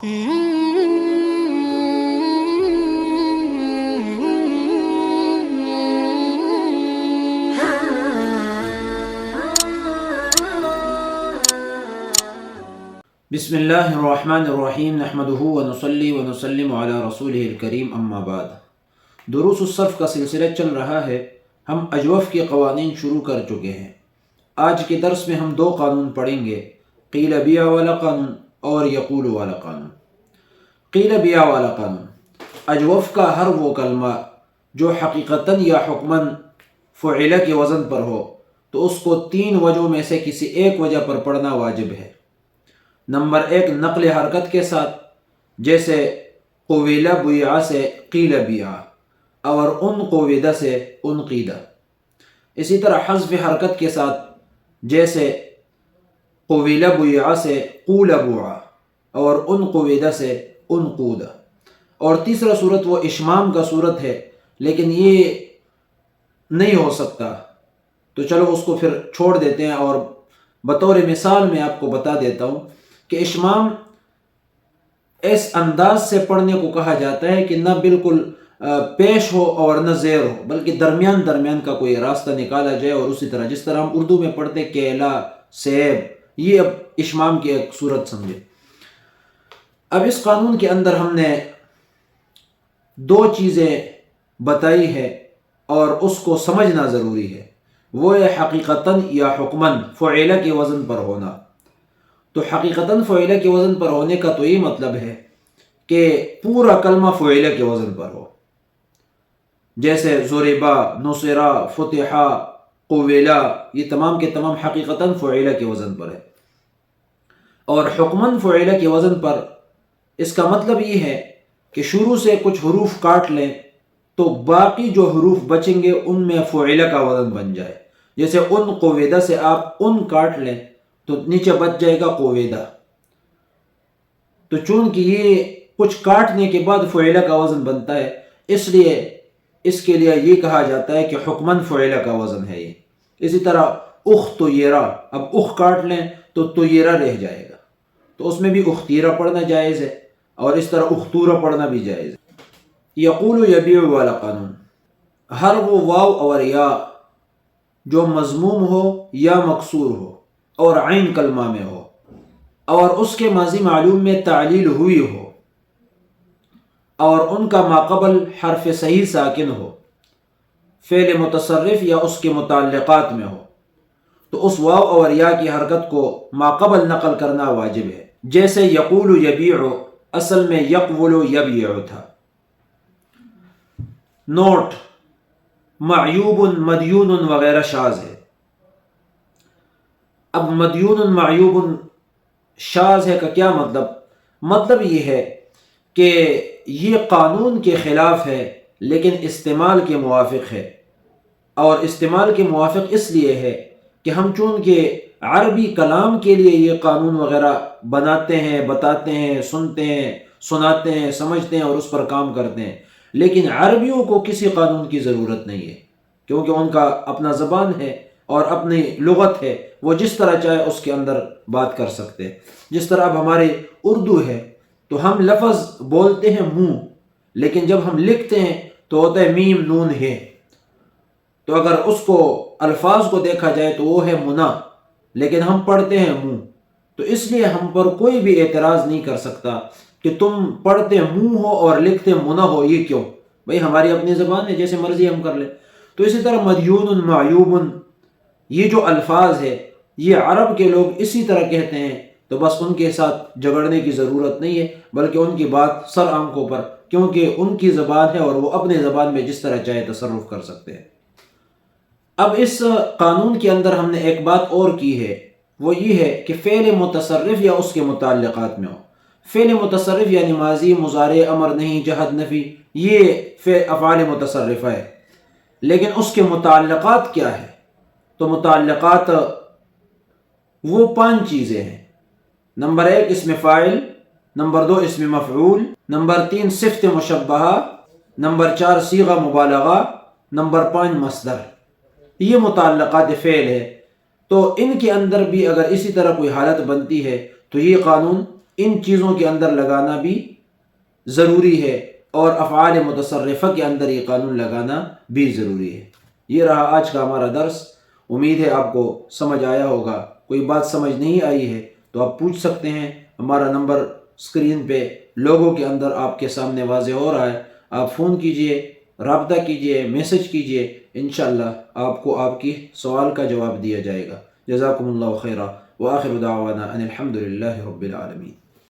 بسم اللہ الرحمن الرحیم نحمدہ ونصلی ونسلم علی رسولہ الکریم اما بعد۔ دروس الصرف کا سلسلہ چل رہا ہے۔ ہم اجوف کے قوانین شروع کر چکے ہیں۔ آج کے درس میں ہم 2 قانون پڑھیں گے، قیل بیع والا قانون اور یقول والا قانون۔ قیل بیع والا قانون، اجوف کا ہر وہ کلمہ جو حقیقتاً یا حکماً فعل کے وزن پر ہو تو اس کو 3 وجہوں میں سے کسی ایک وجہ پر پڑھنا واجب ہے۔ نمبر 1، نقل حرکت کے ساتھ، جیسے قویل بیع سے قیل بیع اور ان قوید سے ان قیدہ۔ اسی طرح حذف حرکت کے ساتھ، جیسے قویل بیع سے قول بوع اور ان قوید سے ان قودہ۔ اور تیسرا صورت وہ اشمام کا صورت ہے، لیکن یہ نہیں ہو سکتا تو چلو اس کو پھر چھوڑ دیتے ہیں، اور بطور مثال میں آپ کو بتا دیتا ہوں کہ اشمام اس انداز سے پڑھنے کو کہا جاتا ہے کہ نہ بالکل پیش ہو اور نہ زیر ہو، بلکہ درمیان کا کوئی راستہ نکالا جائے، اور اسی طرح جس طرح ہم اردو میں پڑھتے کیلا، سیب، یہ اب اشمام کی ایک صورت سمجھے۔ اب اس قانون کے اندر ہم نے 2 چیزیں بتائی ہے اور اس کو سمجھنا ضروری ہے، وہ ہے حقیقتاً یا حکماً فعل کے وزن پر ہونا۔ تو حقیقتاً فعل کے وزن پر ہونے کا تو یہ مطلب ہے کہ پورا کلمہ فعل کے وزن پر ہو، جیسے ضربا، نصرا، فتحا، قویلا، یہ تمام کے تمام حقیقتاً فعل کے وزن پر ہے۔ اور حکماً فعل کے وزن پر اس کا مطلب یہ ہے کہ شروع سے کچھ حروف کاٹ لیں تو باقی جو حروف بچیں گے ان میں فعل کا وزن بن جائے۔ جیسے ان قویدہ سے آپ ان کاٹ لیں تو نیچے بچ جائے گا قویدہ۔ تو چونکہ یہ کچھ کاٹنے کے بعد فعل کا وزن بنتا ہے، اس لیے اس کے لیے یہ کہا جاتا ہے کہ حکماً فعل کا وزن ہے یہ۔ اسی طرح اختیرا، اب اخ کاٹ لیں تو طیرہ رہ جائے گا، تو اس میں بھی اختیرہ پڑھنا جائز ہے، اور اس طرح اختورہ پڑھنا بھی جائز ہے۔ یقول یبیع والا قانون، ہر وہ واو اور یا جو مضموم ہو یا مکسور ہو اور عین کلمہ میں ہو اور اس کے ماضی معلوم میں تعلیل ہوئی ہو اور ان کا ماقبل حرف صحیح ساکن ہو، فعل متصرف یا اس کے متعلقات میں ہو، تو اس واو اور یا کی حرکت کو ماقبل نقل کرنا واجب ہے۔ جیسے یقول یبیع اصل میں یقول یبیع تھا۔ نوٹ: معیوب، مدیون وغیرہ شاذ ہے۔ اب مدیون، معیوب شاذ ہے کا کیا مطلب یہ ہے کہ یہ قانون کے خلاف ہے لیکن استعمال کے موافق ہے، اور استعمال کے موافق اس لیے ہے کہ ہم چونکہ عربی کلام کے لیے یہ قانون وغیرہ بناتے ہیں، بتاتے ہیں، سنتے ہیں، سناتے ہیں، سمجھتے ہیں اور اس پر کام کرتے ہیں، لیکن عربیوں کو کسی قانون کی ضرورت نہیں ہے، کیونکہ ان کا اپنا زبان ہے اور اپنی لغت ہے، وہ جس طرح چاہے اس کے اندر بات کر سکتے ہیں۔ جس طرح اب ہمارے اردو ہے تو ہم لفظ بولتے ہیں منہ، لیکن جب ہم لکھتے ہیں تو ہوتا ہے میم نون ہے، تو اگر اس کو الفاظ کو دیکھا جائے تو وہ ہے منا، لیکن ہم پڑھتے ہیں منہ، تو اس لیے ہم پر کوئی بھی اعتراض نہیں کر سکتا کہ تم پڑھتے منہ ہو اور لکھتے منا ہو، یہ کیوں؟ بھئی ہماری اپنی زبان ہے، جیسے مرضی ہم کر لیں۔ تو اسی طرح مدیون، معیوب، یہ جو الفاظ ہے یہ عرب کے لوگ اسی طرح کہتے ہیں، تو بس ان کے ساتھ جھگڑنے کی ضرورت نہیں ہے، بلکہ ان کی بات سر آنکھوں پر، کیونکہ ان کی زبان ہے اور وہ اپنے زبان میں جس طرح چاہے تصرف کر سکتے ہیں۔ اب اس قانون کے اندر ہم نے ایک بات اور کی ہے، وہ یہ ہے کہ فعل متصرف یا اس کے متعلقات میں ہو۔ فعل متصرف یعنی ماضی، مضارع، امر نہیں، جہد، نفی، یہ افعال متصرفہ ہے، لیکن اس کے متعلقات کیا ہے؟ تو متعلقات وہ 5 چیزیں ہیں۔ نمبر 1 اسم فاعل، نمبر 2 اسم مفعول، نمبر 3 صفت مشبہہ، نمبر 4 صیغہ مبالغہ، نمبر 5 مصدر۔ یہ متعلقات فعل ہے، تو ان کے اندر بھی اگر اسی طرح کوئی حالت بنتی ہے تو یہ قانون ان چیزوں کے اندر لگانا بھی ضروری ہے، اور افعال متصرفہ کے اندر یہ قانون لگانا بھی ضروری ہے۔ یہ رہا آج کا ہمارا درس۔ امید ہے آپ کو سمجھ آیا ہوگا۔ کوئی بات سمجھ نہیں آئی ہے تو آپ پوچھ سکتے ہیں۔ ہمارا نمبر اسکرین پہ لوگوں کے اندر آپ کے سامنے واضح ہو رہا ہے، آپ فون کیجئے، رابطہ کیجئے، میسج کیجئے، انشاءاللہ آپ کو آپ کی سوال کا جواب دیا جائے گا۔ جزاکم اللہ خیرہ، وآخر دعوانا ان الحمد للہ رب العالمین۔